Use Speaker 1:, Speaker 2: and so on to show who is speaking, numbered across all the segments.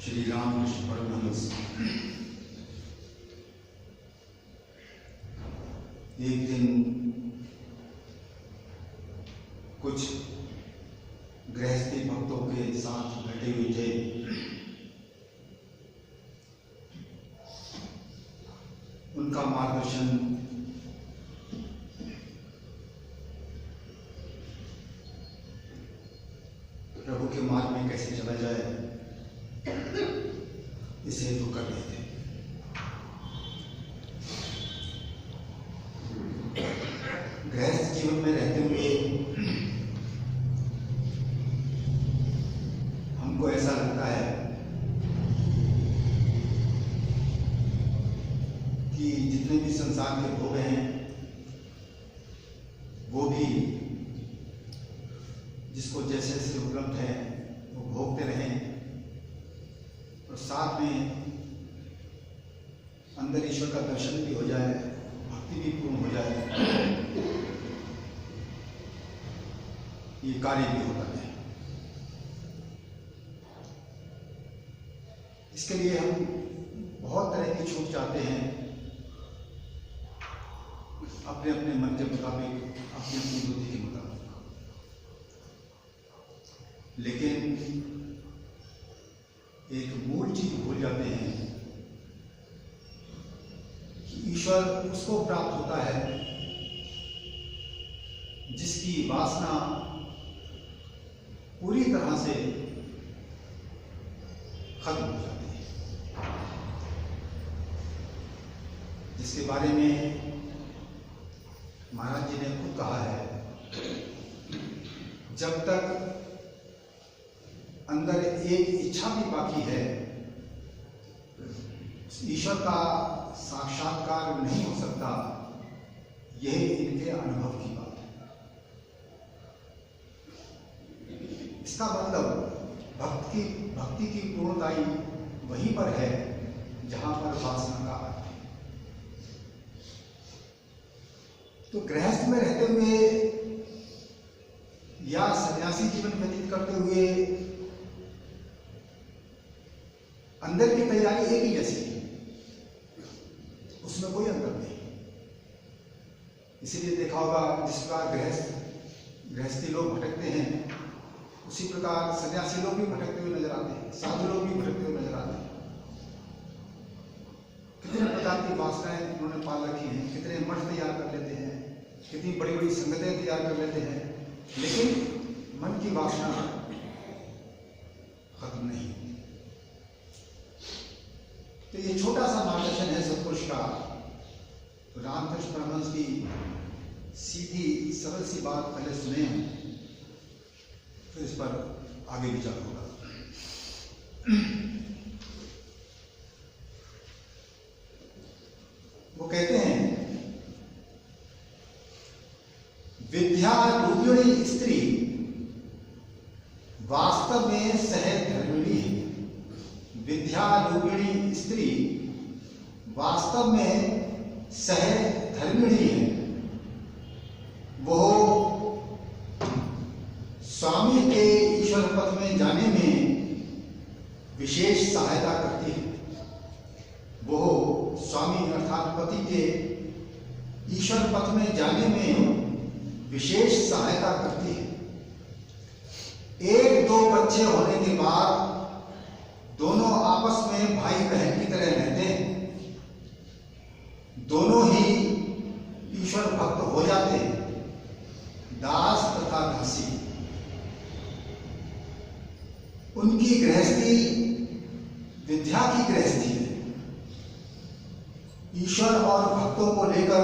Speaker 1: श्री रामकृष्ण परमहंस एक दिन कुछ गृहस्थी भक्तों के साथ बैठे हुए थे। उनका मार्गदर्शन प्रभु के मार्ग में कैसे चला जाए इसे हेतु कर रहे थे। गृहस्थ जीवन में रहते हुए हमको ऐसा लगता है कि जितने भी संसार के भोग हैं वो भी जिसको जैसे जैसे उपलब्ध है वो भोगते रहें और साथ में अंदर ईश्वर का दर्शन भी हो जाए, भक्ति भी पूर्ण हो जाए, ये कार्य भी होता है। इसके लिए हम बहुत तरह की छूट चाहते हैं, अपने अपने मन के मुताबिक, अपनी अपनी बुद्धि के मुताबिक। लेकिन एक मूल चीज भूल जाते हैं कि ईश्वर उसको प्राप्त होता है जिसकी वासना पूरी तरह से खत्म हो जाती है, जिसके बारे में महाराज जी ने खुद कहा है, जब तक अंदर एक इच्छा भी बाकी है ईश्वर का साक्षात्कार नहीं हो सकता। यह इनके अनुभव की बात है। इसका मतलब भक्ति की पूर्णताई वहीं पर है जहां पर वासना का अर्थ है। तो गृहस्थ में रहते हुए या सन्यासी जीवन व्यतीत करते हुए अंदर की तैयारी एक ही जैसी है, उसमें कोई अंतर नहीं। इसीलिए देखा होगा जिस प्रकार गृहस्थी लोग भटकते हैं उसी प्रकार सन्यासी लोग भी भटकते हुए नजर आते हैं, साधु लोग भी भटकते हुए नजर आते हैं। कितने प्रकार की वासनाएं उन्होंने पाल रखी हैं, कितने मठ तैयार कर लेते हैं, कितनी बड़ी बड़ी संगतें तैयार कर लेते हैं, लेकिन मन की वासना खत्म नहीं। तो ये छोटा सा मार्गदर्शन है सत्पुरुष का। तो रामकृष्ण परमहंस की सीधी सरल सी बात पहले सुने हम, फिर इस पर आगे विचार होगा। वो कहते हैं, विद्या रूपिणी स्त्री वास्तव में सहज धर्मिणी है। विद्या रूपिणी स्त्री वास्तव में सहज धर्मिणी है। वो स्वामी के ईश्वर पथ में जाने में विशेष सहायता करती है। वो स्वामी अर्थात पति के ईश्वर पथ में जाने में विशेष सहायता करती है। एक दो बच्चे होने के बाद दोनों आपस में भाई बहन की तरह रहते हैं, दोनों ही ईश्वर भक्त हो जाते हैं, दास तथा दासी। उनकी गृहस्थी विद्या की गृहस्थी है। ईश्वर और भक्तों को लेकर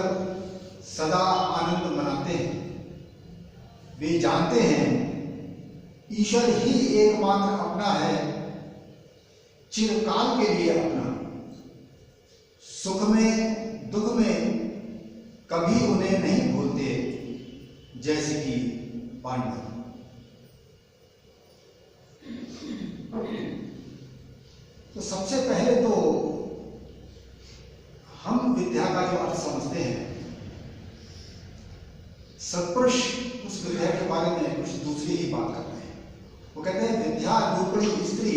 Speaker 1: सदा आनंद मनाते हैं। वे जानते हैं ईश्वर ही एकमात्र अपना है, चिरकाल के लिए अपना। सुख में दुख में कभी उन्हें नहीं भूलते, जैसे कि पांडव। तो सबसे पहले तो हम विद्या का जो अर्थ समझते हैं, सत्पुरुष उस विद्या के बारे में कुछ दूसरी ही बात करते हैं। वो कहते हैं विद्या रूपिणी स्त्री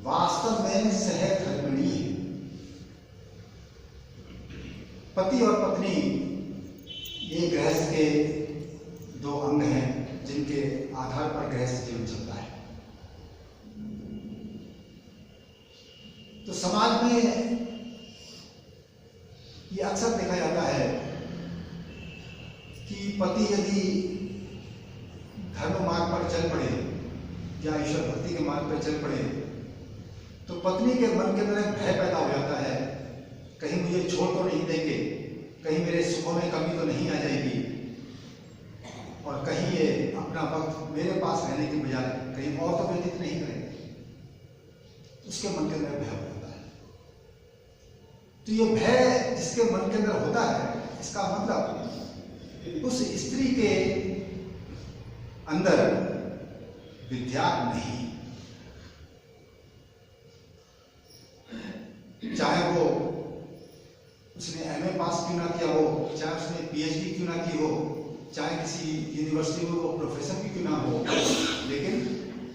Speaker 1: वास्तव पति और पत्नी ये गृहस्थ के दो अंग हैं जिनके आधार पर गृहस्थ जीवन चलता है। तो समाज में ये अक्सर देखा जाता है कि पति यदि धर्म मार्ग पर चल पड़े या ईश्वर भक्ति के मार्ग पर चल पड़े तो पत्नी के मन के अंदर एक भय पैदा हो जाता है, कहीं मुझे छोड़ तो नहीं देंगे, कहीं मेरे सुखों में कमी तो नहीं आ जाएगी, और कहीं ये अपना वक्त मेरे पास रहने की बजाय कहीं और तो व्यतीत नहीं करेंगे। उसके मन के अंदर भय होता है। तो ये भय जिसके मन के अंदर होता है, इसका मतलब उस स्त्री के अंदर विद्या नहीं, चाहे वो उसने एमए पास क्यों ना किया हो, चाहे उसने पीएचडी क्यों ना की हो, चाहे किसी यूनिवर्सिटी में वो प्रोफेसर भी क्यों ना हो, लेकिन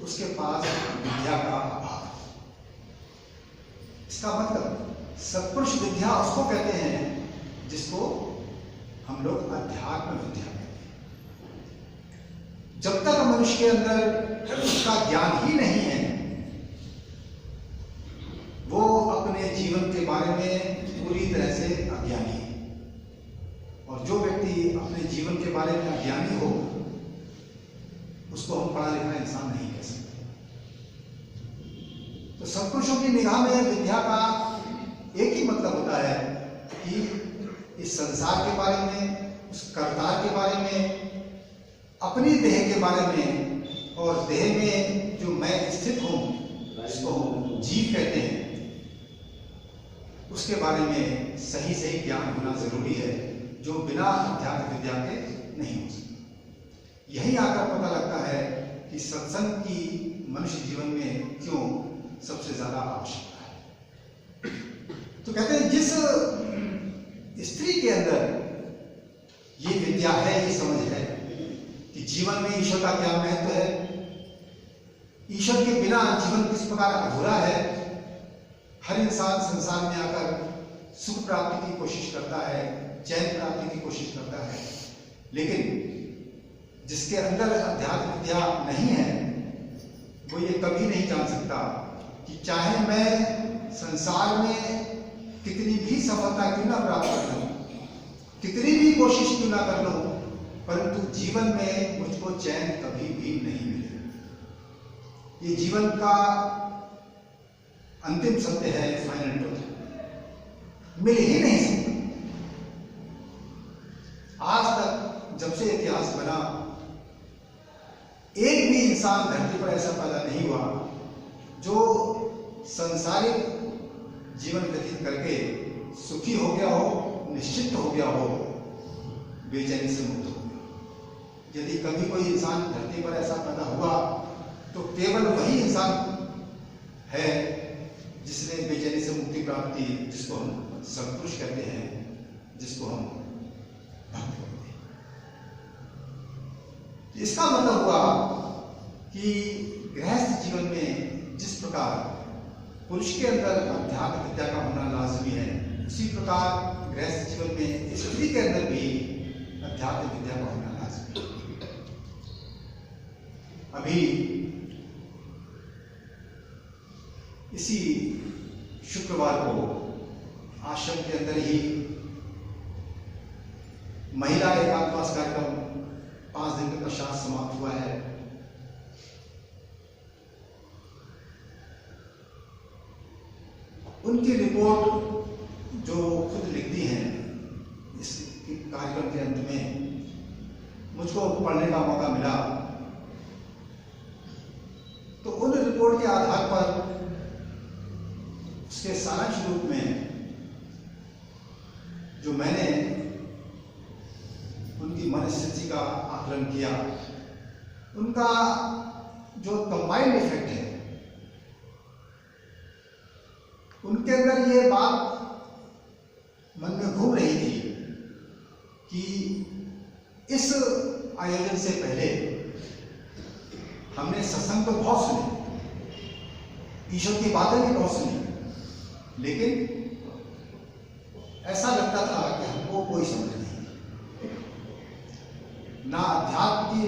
Speaker 1: उसके पास विद्या का अभाव। इसका मतलब सत्पुरुष विद्या उसको कहते हैं जिसको हम लोग अध्यात्म विद्या कहते हैं। जब तक मनुष्य के अंदर उसका ज्ञान ही नहीं है, वो अपने जीवन के बारे में पूरी तरह से अज्ञानी है। और जो व्यक्ति अपने जीवन के बारे में अज्ञानी हो उसको हम पढ़ा लिखा इंसान नहीं कह सकते। तो सत्पुरुषों की निगाह में विद्या का एक ही मतलब होता है कि इस संसार के बारे में, उस कर्तार के बारे में, अपनी देह के बारे में, और देह में जो मैं स्थित हूं इसको जीव कहते हैं, उसके बारे में सही सही ज्ञान होना जरूरी है, जो बिना अध्यात्म विद्या के नहीं हो सकता। यही आकर पता लगता है कि सत्संग की मनुष्य जीवन में क्यों सबसे ज्यादा आवश्यकता है। तो कहते हैं जिस स्त्री के अंदर ये विद्या है, ये समझ है कि जीवन में ईश्वर का क्या महत्व है, ईश्वर के बिना जीवन किस प्रकार अधूरा है। हर इंसान संसार में आकर सुख प्राप्ति की कोशिश करता है, चैन प्राप्ति की कोशिश करता है, लेकिन जिसके अंदर अध्यात्म विद्या नहीं है वो ये कभी नहीं जान सकता कि चाहे मैं संसार में कितनी भी सफलता क्यों ना प्राप्त कर लूं, कितनी भी कोशिश क्यों ना कर लूं, परंतु जीवन में मुझको चैन कभी भी नहीं मिलेगा। ये जीवन का अंतिम सत्य है, फाइनल ट्रुथ, मिल ही नहीं सकता। आज तक जब से इतिहास बना, एक भी इंसान धरती पर ऐसा पैदा नहीं हुआ जो संसारिक जीवन व्यतीत करके सुखी हो गया हो, निश्चित हो गया हो, बेचैनी से मुक्त हो गया। यदि कभी कोई इंसान धरती पर ऐसा पैदा हुआ तो केवल वही इंसान है जिसने बेचैनी से मुक्ति प्राप्त की, जिसको हम सत्पुरुष कहते हैं, जिसको हम भक्त कहते हैं। इसका मतलब हुआ कि गृहस्थ जीवन में जिस प्रकार पुरुष के अंदर अध्यात्म विद्या का होना लाजमी है, उसी प्रकार गृहस्थ जीवन में स्त्री के अंदर भी अध्यात्म विद्या का होना लाजमी है। अभी इसी शुक्रवार को आश्रम के अंदर ही महिला एकांतवास कार्यक्रम 5 दिन के पश्चात समाप्त हुआ है। उनकी रिपोर्ट जो खुद लिखती हैं इस कार्यक्रम के अंत में, मुझको पढ़ने का मौका मिला, तो उन रिपोर्ट के आधार पर उसके सारांश रूप में जो मैंने उनकी मनस्थिति का आकलन किया, उनका जो कंबाइंड इफेक्ट है, उनके अंदर ये बात मन में घूम रही थी कि इस आयोजन से पहले हमने सत्संग तो बहुत सुने, ईश्वर की बातें भी बहुत सुनी, लेकिन ऐसा लगता था कि हम को कोई समझ नहीं, ना अध्यात्म की,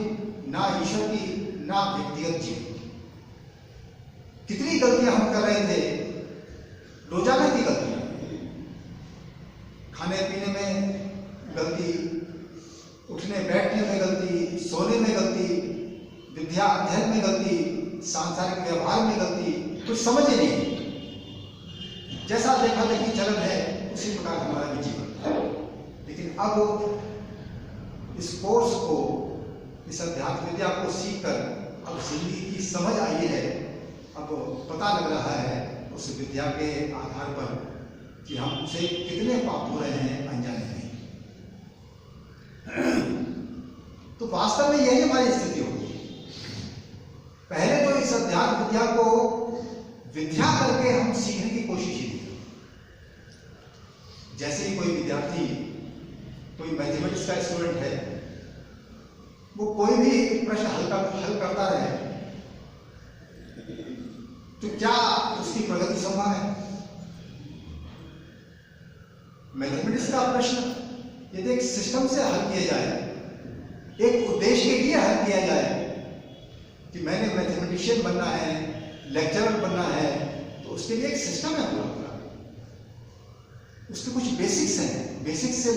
Speaker 1: ना ईश्वर की, ना व्यक्तिगत जीवन। कितनी गलतियां हम कर रहे थे, रोजाना की गलतियां, खाने पीने में गलती, उठने बैठने में गलती, सोने में गलती, विद्या अध्ययन में गलती, सांसारिक व्यवहार में गलती, कुछ समझ ही नहीं। जैसा देखा देखी चलन है उसी प्रकार हमारा भी जीवन है। लेकिन अब इस कोर्स को, इस अध्यात्म विद्या को सीखकर अब जिंदगी की समझ आई है। अब पता लग रहा है उस विद्या के आधार पर कि हमसे कितने पाप हो रहे हैं अनजाने में। तो वास्तव में यही हमारी स्थिति होगी। पहले तो इस अध्यात्म विद्या को विद्या करके हम सीखने की कोशिश ही नहीं। जैसे ही कोई विद्यार्थी, कोई मैथमेटिक्स का स्टूडेंट है, वो कोई भी प्रश्न हल करता रहे तो क्या उसकी प्रगति संभव है? मैथमेटिक्स का प्रश्न यदि एक सिस्टम से हल किया जाए, एक उद्देश्य के लिए हल किया जाए कि मैंने मैथमेटिशियन बनना है, लेक्चरर बनना है, तो उसके लिए एक सिस्टम है पूरा। उसके कुछ बेसिक्स हैं, बेसिक्स से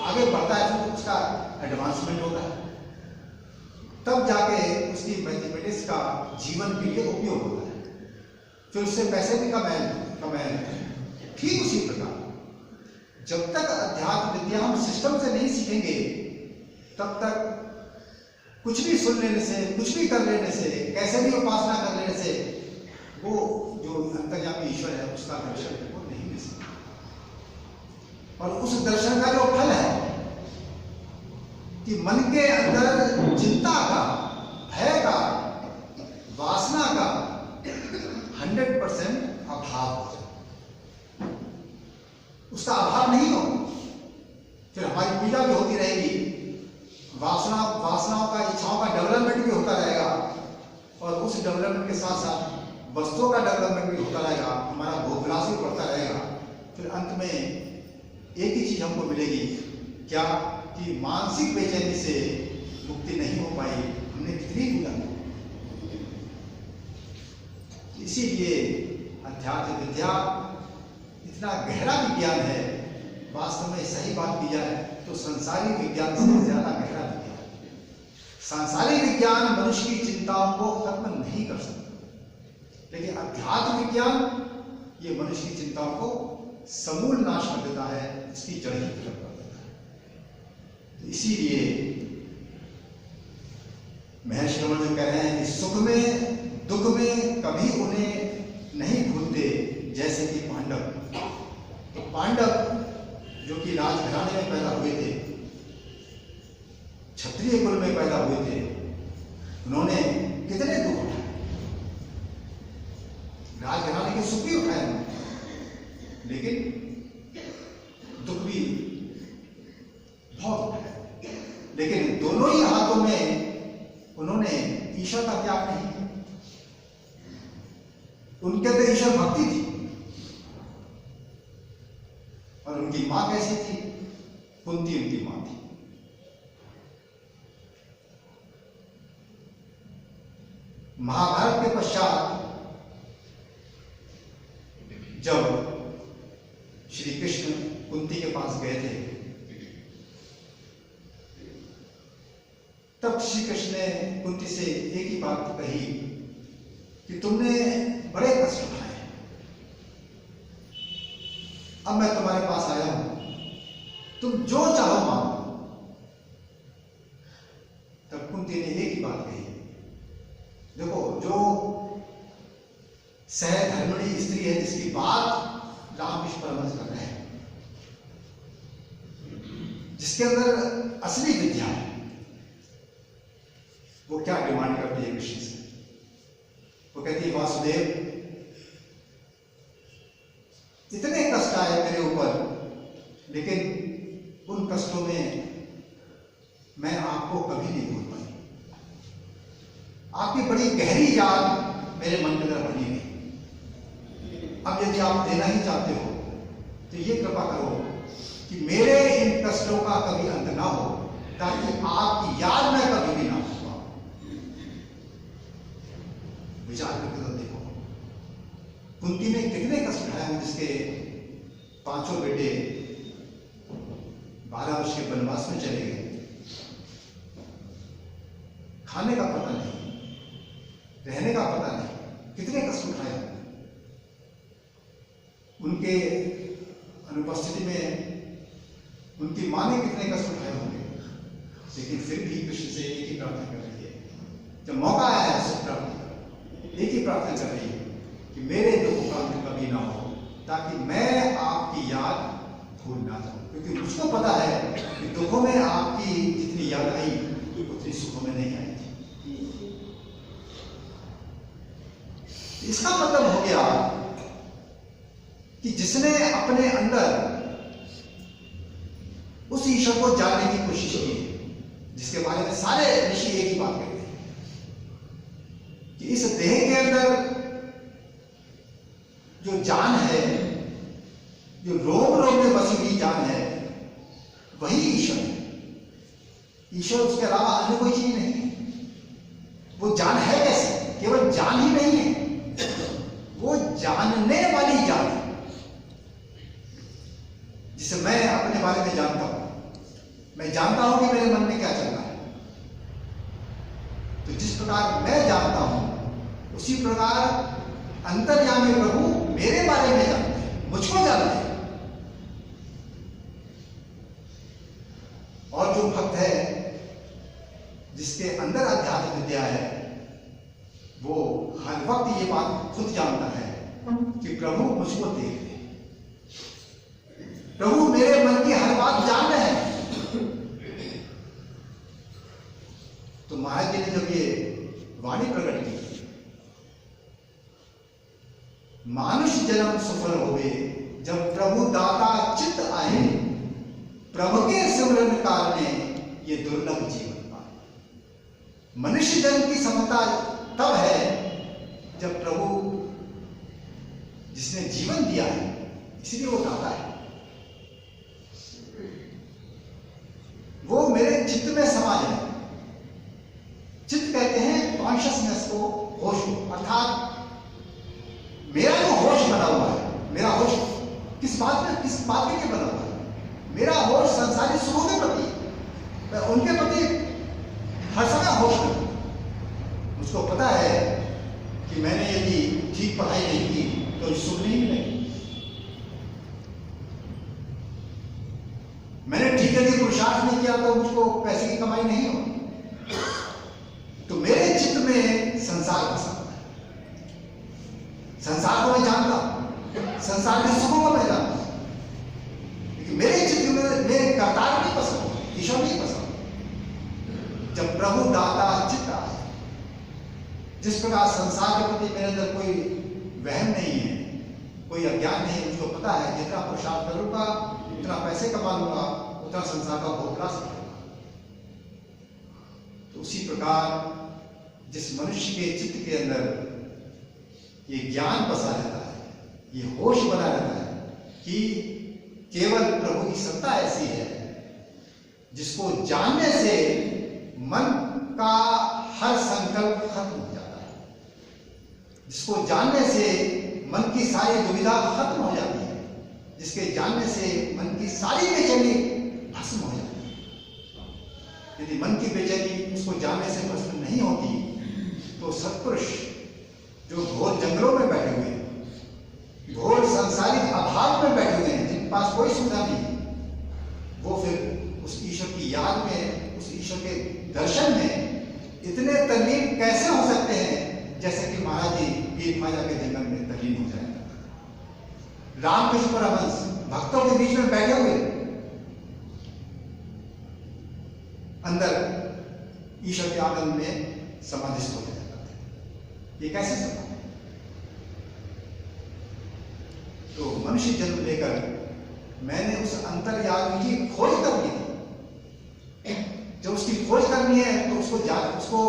Speaker 1: आगे बढ़ता है तो उसका एडवांसमेंट होता है, तब जाके उसकी मैथमेटिक्स का जीवन के लिए उपयोग होता है, फिर उससे पैसे भी कमाए। ठीक उसी प्रकार जब तक अध्यात्म विद्या हम सिस्टम से नहीं सीखेंगे, तब तक कुछ भी सुन लेने से, कुछ भी कर लेने से, कैसे भी उपासना कर लेने से वो जो अंतर्यामी ईश्वर है उसका दर्शन वो नहीं मिल सकता। और उस दर्शन का जो फल है कि मन के अंदर चिंता का, भय का, वासना का 100% अभाव हो जाए। उसका अभाव नहीं हो, फिर हमारी पूजा भी होती रहेगी, वासनाओं का, इच्छाओं का डेवलपमेंट भी होता रहेगा, और उस डेवलपमेंट के साथ साथ वस्तुओं का डेवलपमेंट भी होता रहेगा, हमारा भोग विलास भी बढ़ता रहेगा। फिर अंत में एक ही चीज हमको मिलेगी, क्या कि मानसिक बेचैनी से मुक्ति नहीं हो पाई, हमने कितनी पूजा की। इसीलिए अध्यात्म विद्या इतना गहरा विज्ञान है। वास्तव में सही बात की जाए तो संसारी विज्ञान से ज्यादा गहरा विज्ञान। सांसारिक विज्ञान मनुष्य की चिंताओं को खत्म नहीं कर सकता, लेकिन अध्यात्म विज्ञान ये मनुष्य की चिंताओं को समूल नाश कर देता है, इसकी जड़ ही खत्म कर देता है। तो इसीलिए महर्षि रमन जो कह रहे हैं कि सुख में दुख में कभी उन्हें नहीं भूलते, जैसे कि पांडव। तो पांडव जो कि राजघराने में पैदा हुए थे, क्षत्रिय कुल में पैदा हुए थे, उन्होंने कितने दुख उठाए, राजघराने के सुख भी उठाए, लेकिन दुख भी बहुत उठाए। लेकिन दोनों ही हाथों में उन्होंने ईश्वर का त्याग नहीं किया। उनके अंदर ईश्वर भक्ति थी। और उनकी मां कैसी थी? कुंती उनकी मां थी। महाभारत के पश्चात जब श्री कृष्ण कुंती के पास गए थे, तब श्री कृष्ण ने कुंती से एक ही बात कही कि तुमने बड़े कष्ट उठाए, अब मैं तुम्हारे पास आया हूं, तुम जो चाहो मांगो। तब कुंती ने एक ही बात कही, देखो जो सहधर्मिणी स्त्री है, जिसकी बात रामकृष्ण परमहंस कर रहे हैं, जिसके अंदर असली विद्या है, वो क्या डिमांड करती है कृष्ण से? वो कहती है, वासुदेव इतने कष्ट आए मेरे ऊपर, लेकिन उन कष्टों में मैं आपको कभी नहीं भूल पाई। आपकी बड़ी गहरी याद मेरे मन के अंदर बनी हुई। अब यदि आप देना ही चाहते हो तो ये कृपा करो कि मेरे इन कष्टों का कभी अंत ना हो, ताकि आपकी याद में कभी भी ना हो पाऊं। विचार करके तो देखो, कुंती ने कितने कष्ट उठाए हैं, जिसके 5 बेटे 12 वर्ष के वनवास में चले गए, खाने का पता नहीं, रहने का पता नहीं, कितने कष्ट उठाए हैं। उनके अनुपस्थिति में उनकी मां ने कितने कष्ट उठाए होंगे, लेकिन फिर भी कृष्ण से एक ही प्रार्थना कर रही है। जब मौका आया है सुख प्राप्ति का, एक ही प्रार्थना कर रही है कि मेरे दुखों का अंत कभी ना हो, ताकि मैं आपकी याद भूल ना जाऊं। क्योंकि मुझको पता है कि दुखों में आपकी जितनी याद आई उतनी सुखों में नहीं आई थी। इसका मतलब हो गया कि जिसने अपने अंदर उस ईश्वर को जानने की कोशिश की, जिसके बारे में सारे ऋषि एक ही बात कहते हैं कि इस देह के अंदर जो जान है, जो रोम रोम में बसी हुई जान है, वही ईश्वर है। ईश्वर उसके अलावा अन्य कोई चीज नहीं है। वो जान है कैसे? केवल जान ही नहीं है, वो जानने वाली जान है, जिसे मैं अपने बारे में जानता हूं। मैं जानता हूं कि मेरे मन में क्या चल रहा है। तो जिस प्रकार मैं जानता हूं, उसी प्रकार अंतर्यामी प्रभु मेरे बारे में जानते हैं, मुझको जानते हैं। और जो भक्त है, जिसके अंदर अध्यात्म विद्या है, वो हर वक्त ये बात खुद जानता है कि प्रभु मुझको देख रहे हैं, प्रभु मेरे मन की हर बात जान रहे हैं। तो महाराज जी ने जब ये वाणी प्रकट की, मानुष जन्म सफल होवे, जब प्रभु दाता चित्त आए, प्रभु के सिमरन काल में ये दुर्लभ जीवन पाए। मनुष्य जन्म की सफलता तब है जब प्रभु जिसने जीवन दिया है, इसलिए वो दाता है, वो मेरे चित्त में समा जाए। चित्त कहते हैं कॉन्शियसनेस को, होश को, अर्थात मेरा जो होश बना हुआ है, मेरा होश किस बात के लिए बना हुआ है? मेरा होश संसारी सुखों के प्रति, मैं उनके प्रति हर समय होश करूं। मुझको पता है कि मैंने यदि ठीक पढ़ाई नहीं की तो सुख नहीं मिलेगी। मैंने ठीक यदि पुरुषार्थ नहीं किया तो मुझको पैसे की कमाई नहीं होगी। तो मेरे चित्त में संसार बसा हुआ है, संसार को मैं जानता हूं, संसार के सुखों को मैं जानता हूं, लेकिन मेरे चित्त में कर्तार नहीं बसा हुआ, ईश्वर नहीं बसा हुआ। जब प्रभु दाता चित्त आए, जिस प्रकार संसार के प्रति मेरे अंदर कोई वहम नहीं है, कोई अज्ञान नहीं है, मुझको पता है जितना पुरुषार्थ करूंगा, उतना पैसे कमा लूंगा, उतना संसार का भोग ला सकूंगा। तो उसी प्रकार जिस मनुष्य के चित्त के अंदर ये ज्ञान बसा रहता है, ये होश बना रहता है कि केवल प्रभु की सत्ता ऐसी है जिसको जानने से मन का हर संकल्प खत्म हो जाता है, जिसको जानने से मन की सारी दुविधा खत्म हो जाती है, जिसके जानने से मन की सारी बेचैनी भस्म हो जाती है। यदि मन की बेचैनी उसको जानने से भस्म नहीं होती तो सत्पुरुष जो घोर जंगलों में बैठे हुए हैं, घोर सांसारिक अभाव में बैठे हुए हैं, जिनके पास कोई सुविधा नहीं, वो फिर उस ईश्वर की याद में, उस ईश्वर के दर्शन में इतने तल्लीन कैसे हो सकते हैं जैसे कि महाराज जी पीर ख्वाजा के जंगल में तल्लीन हो जाए। रामकृष्ण परमहंस भक्तों के बीच में बैठे हुए अंदर ईश्वर के आनंद में समाधिस्थ हो जाता है। ये कैसे संभव है? तो मनुष्य जन्म लेकर मैंने उस अंतर्यामी की खोज कर ली थी। जब उसकी खोज करनी है तो उसको